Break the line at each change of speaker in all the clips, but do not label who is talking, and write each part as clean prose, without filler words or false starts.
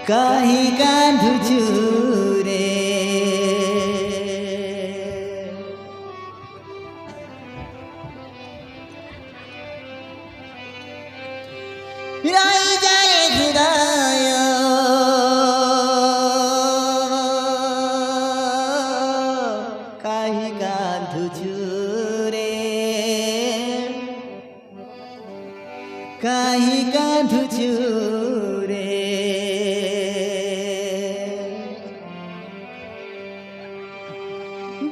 काहि कांधुछु रे राई जाए हृदय काहि कांधुछु रे काहि कांधुछु रे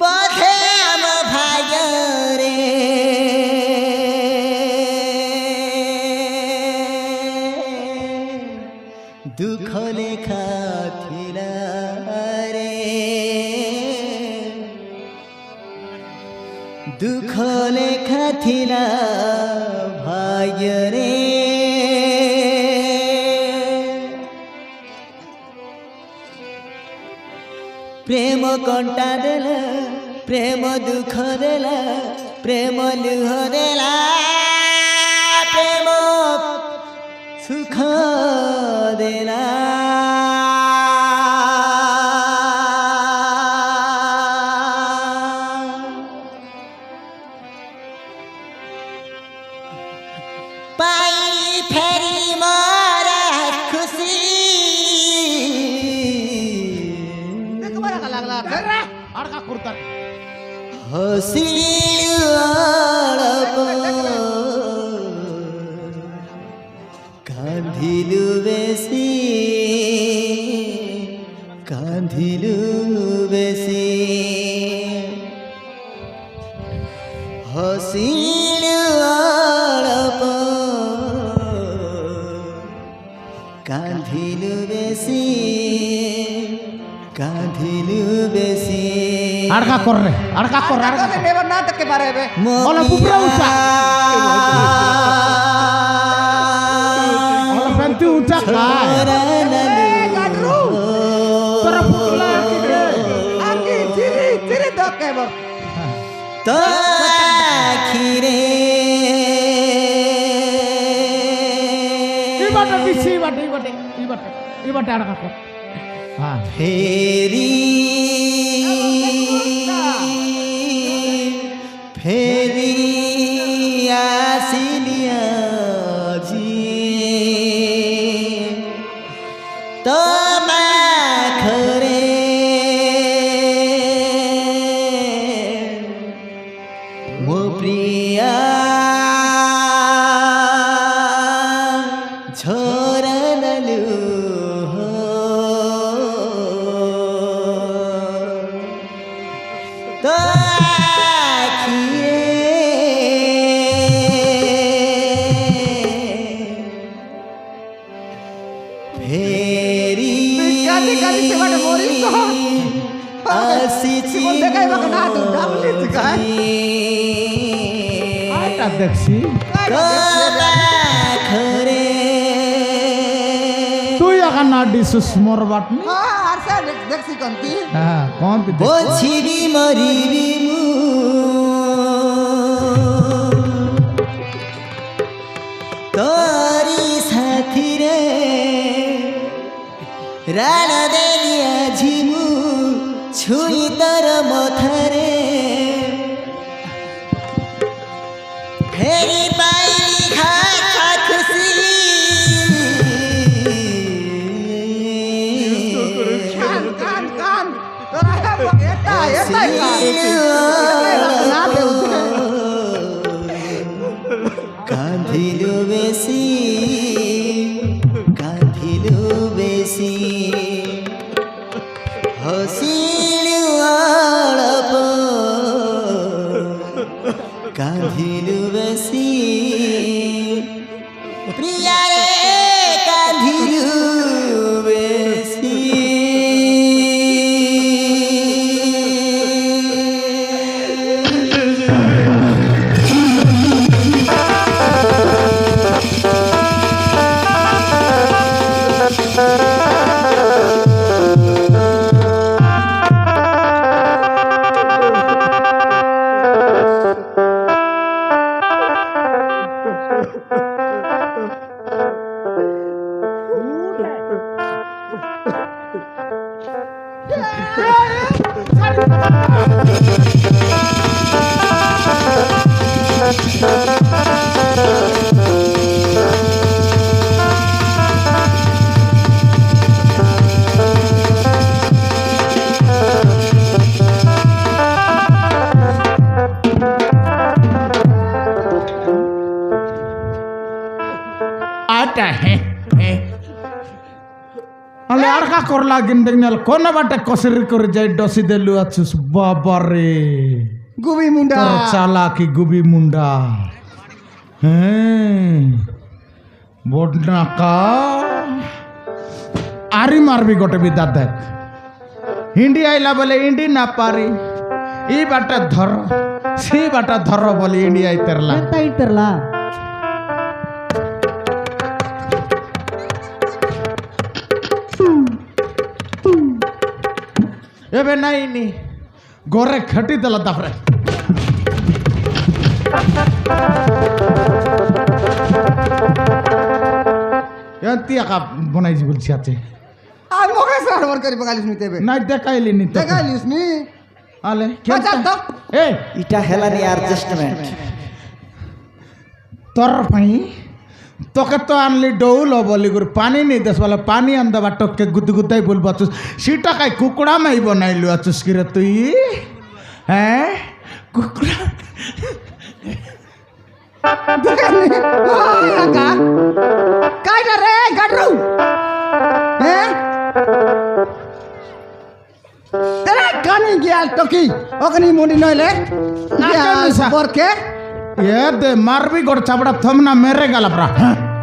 बधे आम भाग रे दुख लेखा थिला रे दुख लेखा थिला भाग्य रे प्रेम कंटा देला प्रेम दुख देला प्रेम लुह देला प्रेम सुख देला पाई फेरी मारा खुशी हसील कांधिलु बेसी हसील कांधिलु बेसी
अड़का कर रे अड़का कर
नेवर ना तक के बारे में
बोला पुपरा ऊंचा बोला पेंटी ऊंचा
गाडरू
तोरा पुपला
आके चिरी दो के बो
तो खीरे
ई बाटे अड़का कर हां
फेरी आसिलिया जी तो खरे मो प्रिया झोरलु तो
काली से बड़े मोरी को
आसी
देखा है ना तो डाबली दिखाए
आटा देखसी
खरे
तू या ना डिसुस मोर बाटनी
हां आरसा देखसी कोनती
हां कौन ती
बोछिरी मरिरी मु तोरी साथी रे राण देलिया झिमु छुई तर मथरे फेरि पाइली खा खुसी
कान तोरा एता ना दे
कांधिलु बेसी हसीलु आलप कांधिलु बेसी प्रिया रे कांधिलु बेसी
आटा है अले आड़का करला गिंदे नल कोन बाटे कसरी कर जाय डसी देलु आछुस बाबा रे
গুবি মুন্ডা
তোর চালাকি গুবি মুন্ডা হ্যাঁ বডনাকা আরি মারবি গোটে বিদা দেখ হিন্দি আইলা বলে হিন্দি না পারি এই বাটা ধর সেই বাটা ধর বলে হিন্দি আইতেরলা
ಎಂತ ಇಟ್ಟಿರಲ್ಲ
এবে নাইনি ঘরে খাটি দিল তারপরে এন্তি একা বনাইছি বলছি আছে
আর মোকে সারবার করি বগালিস নি তেবে
নাই দেখাইলি নি তো
দেখাইলিস নি
আলে
বাজার তো
এ
এটা হেলানি অ্যাডজাস্টমেন্ট
তোর পাই তোকে তো আনলি ডৌল বলি করে পানি নেই দেশ বলে পানি আন দেবা টকে গুদু গুদাই বলবো আছুস সেটা কাই কুকুড়া মাই বনাইলু আছুস কিরে তুই হ্যাঁ কুকুড়া
দেখাইলি আকা কাইটা রে গাডরু হ্যাঁ এরে কানি গিয়াল টকি ওখানে মুন্ডি নইলে
নিসা।
বরকে
এ দে মারবি গোট চাপড়া থমনা মেরে গেল প্রা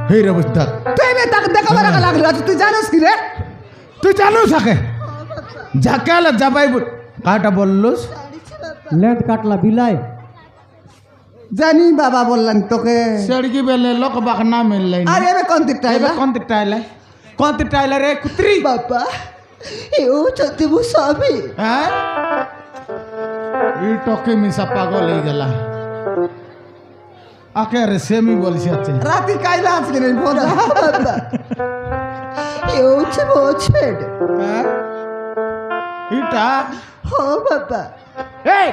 হেই রে বুঝতে
তুই বে তাকে দেখাবার লাগলো তুই জানিস কি রে
তুই জানো সাকে ঝাকালে যাবাই কাটা বললুস
লেট কাটলা বিলাই জানি বাবা বললেন তোকে
সড়কি বেলে লোক বাক না মিললাই
আরে এবে কোন দিকটা
এবে কোন টাইলে রে কুত্রি
বাবা এও চতে বসাবি
হ্যাঁ এই টকে মিশা পাগল হয়ে গেলা আকে রে সেমি বলছি আছে
রাতি কাইলা আজকে রে বল বাবা এও ছোট
হ্যাঁ এটা
হো বাবা
এই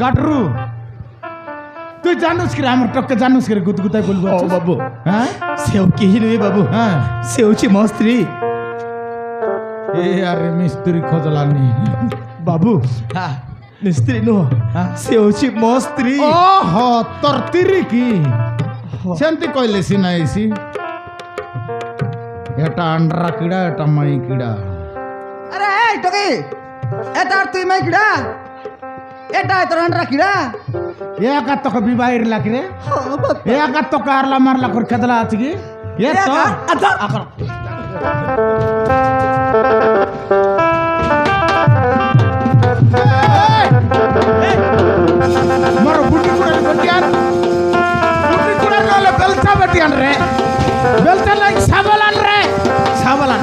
গাডরু তুই জানুস কি রে আমার টকে জানুস কি রে গুদগুদাই বলবো
ও বাবু
হ্যাঁ
সেও কি রে বাবু
হ্যাঁ
সে হচ্ছে মস্ত্রী
এ আরে মিস্ত্রি খোঁজলানি
বাবু
হ্যাঁ
মিস্ত্রি নো
হ্যাঁ
সে হচ্ছে মস্ত্রী
ওহ তোর তিরি কি সেমতি কইলে সিনাইছি এটা আন্ড্রা কিড়া এটা মাই কিড়া
আরে এই টকে এটা আর তুই মাই কিডা এটা তোর আন্ডরা কিডা
একা তোকে বিবাহের লাকি রে
হো বাবা
একা তোকে আরলা মারলা করে খেদলা আছে কি এ তো
আচ্ছা
আকর মারো বুটি কুড়াল বটিয়ান বুটি কুড়াল গলে বেলচা বটিয়ান রে বেলচা নাই সাবলান রে সাবলান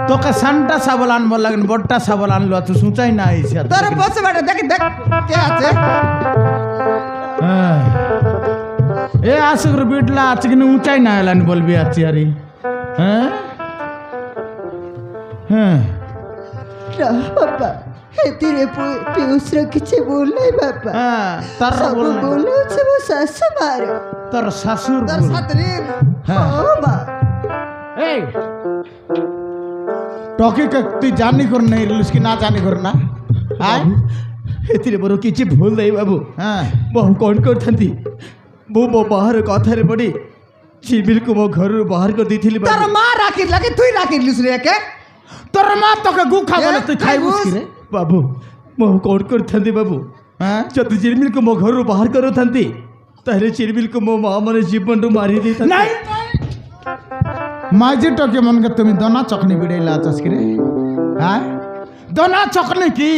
তোকে সানটা সাবলান বল লাগেন বড়টা সাবলান লো তুই সুচাই না আইছে
তোর বসে বেটা দেখ দেখ কে আছে
হ্যাঁ এ আসুর বিটলা আছে কিন্তু উঁচাই না এলান বলবি আছি আরে হ্যাঁ হ্যাঁ
না বাবা হেতিরে পিউসরা কিছু বললে বাবা
হ্যাঁ তার
সব
বল
বলে হচ্ছে ও শাশু মার
তোর শাশুর
তোর
বল
সাতরির
হ্যাঁ।
ও বা
এই টকি কে তুই জানি কর নাই রিলিস কি না জানি কর না হ্যাঁ
ଏଥିରେ ମୋର କିଛି ଭୁଲ ନାହିଁ ବାବୁ
হ্যাঁ
ମୁଁ କ'ଣ କରିଥାନ୍ତି ମୁଁ ମୋ ବାହାର କଥାରେ ପଡ଼ି ଚିମିଲକୁ ମୋ ଘରରୁ ବାହାର କରିଦେଇଥିଲି
তোর
ବାବୁ
মা রাখি লাগে তুই রাখিলিস রে কে
তোর মা তোকে গুখা বলে তুই খাইবুস কি রে
ବାବୁ ମୁଁ କ'ଣ କରିଥାନ୍ତି ବାବୁ
হ্যাঁ
ଯଦି ଚିମିଲକୁ ମୋ ଘରରୁ ବାହାର କରିଥାନ୍ତି ତାହେଲେ ଚିମିଲକୁ ମୋ ମା ମାନେ ଜୀବନରୁ ମାରି ଦେଇଥାନ୍ତି
নাই মাঝি টকে মনকে তুমি দনা চকনি বিড়াইলা আছস কি রে হ্যাঁ দনা চকনি কি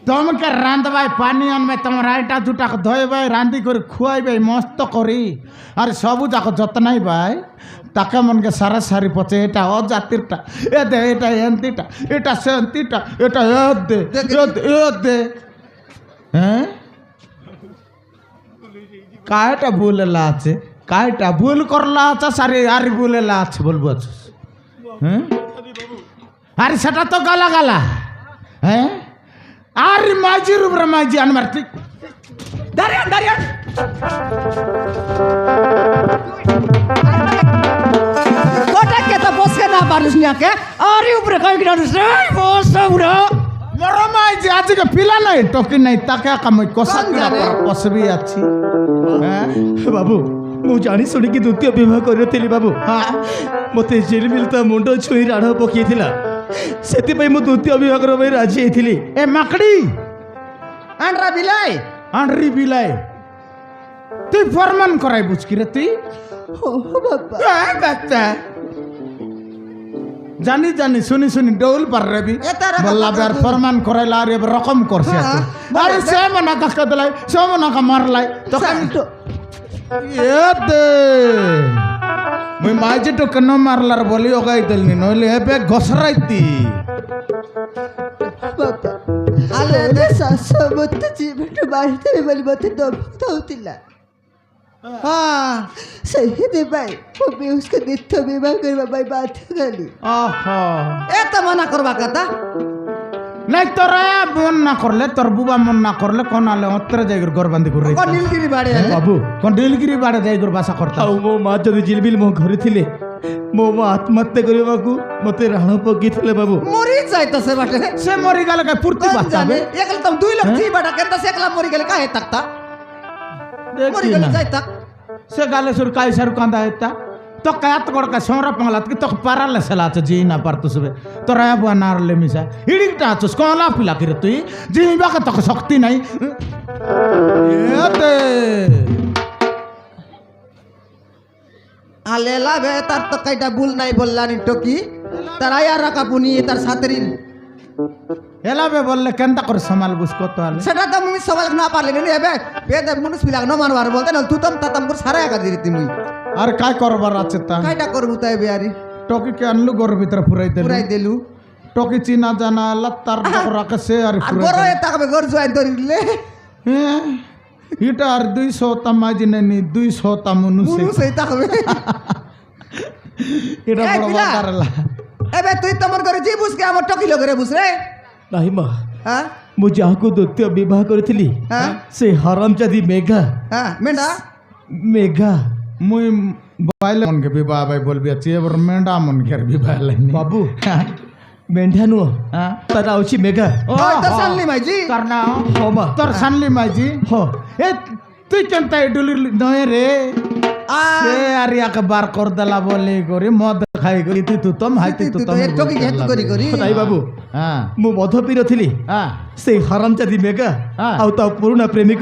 তোমাকে রাঁধবাই পানি আনবে তোমার আইটা দুটাকে ধোইবাই রাঁধি করে খুয়াইবাই মস্ত করি আর সবু যাকে যত্নাই বাই তাকে মনকে সারা সারি পচে এটা ও জাতিরটা এ দে এটা এন্তিটা এটা সেন্তিটা এটা এ দে এ দে হ্যাঁ কায়টা বলেলা আছে কায়টা ভুল করলা আছে সারে আর বলেলা আছে বলবো হ্যাঁ আরে সেটা তো গালা গালা হ্যাঁ আর মাঝির উপরে মাঝি আনবার ঠিক
দাঁড়িয়ান দাঁড়িয়ান গোটা কে তো বসকে না পারিস নিয়াকে আরে উপরে কই গিরানিস রে বস উড়া
মরো মাঝি আজকে পিলা নাই টকি নাই তাকে কামই কষা
কোন জানে?
কষবি আছি হ্যাঁ
বাবু ମୁଁ ଜାଣି ଶୁଣିକି ଦ୍ୱିତୀୟ ବିବାହ କରିନଥିଲି ବାବୁ
হ্যাঁ
ମୋତେ ଝିଲିମିଲି ତା ମୁଣ୍ଡ ଛୁଇଁ ରାଢ଼ ପକାଇଥିଲା ସେଥିପାଇଁ ମୁଁ ଦ୍ୱିତୀୟ ବିବାହର ପାଇଁ ରାଜି ହେଇଥିଲି
এ মাকড়ি
আন্ডরা বিলাই
আনরি বিলাই তুই ফরমান করাই বুঝকি রে তুই
ও বাবা
বাচ্চা জানি জানি শুনি শুনি ডৌল পার রেবি
এ তারা
বল্লা
কথা
বের
বল।
ফরমান করাইলা আর এবার রকম করছে
হ্যাঁ,
আরে
বলে
সে মনা কাকা দিলাই সে মনা কা মারলাই তখন তো এতে মুই মাঝে তো কেন মারলার বলি ওগাই দিলনি নইলে এবে ঘসরাইতি
বাবা আলে দে সাসমত জীবন বাড়িতে বলি মতে দম হউতিলা হ্যাঁ সেই ভাই আমি उसको দ্বিতীয় বিবাহ করবা ভাই বাধ্য গলি
আহা
এত মানা করবা কথা
নাই তোরা মন না করলে তোর বুবা মন না করলে কোন আলে অত্রে যাই ঘর বান্ধি করে
কোন নীলগিরি বাড়ি
ବାବୁ
কোন ডিলগিরি বাড়ে যাই ঘর বাসা করতা
ଆଉ ମୋ ମା ଯଦି ଝିଲିମିଲି ମୋ ଘରେ ଥିଲେ ମୋ ମା ଆତ୍ମହତ୍ୟା କରିବାକୁ ମୋତେ ରାଣ ପକାଇଥିଲେ ବାବୁ
মরি যাইতাছে বাটে
সে মরি গেল কে পূর্তি
কোন
বাঁচাবে
জানে একলা তো 2 লাখ জি বাটা কেন সে একলা মরি গেলে কাহে তাকতা মরি
দেখি
গেলে
না
যাই তাক
সে গালে সুর কাই সার কান্দা হেতা তো কায়াত কর কা সোরা পাংলাত কি তো পারালে সেলা আছে জি না পারতো সবে তো রায়া বুয়া নারলে মিসা হিড়িটা আছস কোলা পিলা করে তুই জিবা কা তো শক্তি নাই এতে
আলে লাভে তার তো কাইটা ভুল নাই বললানি টকি তার আয়া রাখা পুনি তার সাথেরি
এলাবে বললে কেনটা করে সমাল বুঝ কত আলে
সেটা তো আমি সবাই না পারলে নি এবে পেদ মানুষ বিলাক না মানবার বলতে না তুতম তাতাম করে সারা একা দিতি মুই
আর কাই করবার আছে তা
কাইটা করবু তাই বিয়ারি
টকি কে আনলু ঘর ভিতরে ফুরাই দিল
পুরাই দিলু
টকি চিনা জানা লত্তার রাখে সে আর
আর
ফুরাই
বড়
দিল।
তাকবে ঘর জয়েন ধরিলে
হ্যাঁ এটা আর 200 তা মাঝি নেনি 200 তা মনুষ্য
মুনু সেই তাকবে
এটা
এই
বড়
পিলা।
বাতারলা
এবে তুই তোমার ঘরে জি বুঝকে আমার টকি লগরে বুঝ রে
ନାହିଁ ମା
হ্যাঁ
ମୁଁ ଯାହାକୁ ଦ୍ୱିତୀୟ ବିବାହ କରିଥିଲି
হ্যাঁ
ସେ ହରାମଜାଦି ମେଘା
হ্যাঁ মেন্ডা
ମେଘା
মুই বাইলে মনকে বিবাহ ভাই বলবি আছে এবার মেন্ডা মনকে বিবাহ লাইনি
ବାବୁ ମେଣ୍ଢା ନୁହଁ
হ্যাঁ
ତାର ହେଉଛି ମେଘା
ও
ওই তো সানলি মাইজি
তার নাম
ହଁ ମା
তোর সানলি মাইজি
ହଁ
এ তুই কেনতা এডুলি নয় রে
আ
সে আর ইয়াকে বার কর দেলা বলে করে মদ খাই করি তুই তুতম হাইতি
তুই তো
তুতম
এ টকি কে তু করি করি
ନାଇଁ ବାବୁ
হ্যাঁ
ମୁଁ ମଦ ପିଇର ଥିଲି
হ্যাঁ
ସେଇ ହରାମଜାଦି ମେଘା
ହଁ।
ଆଉ ତା ପୁରୁଣା ପ୍ରେମିକ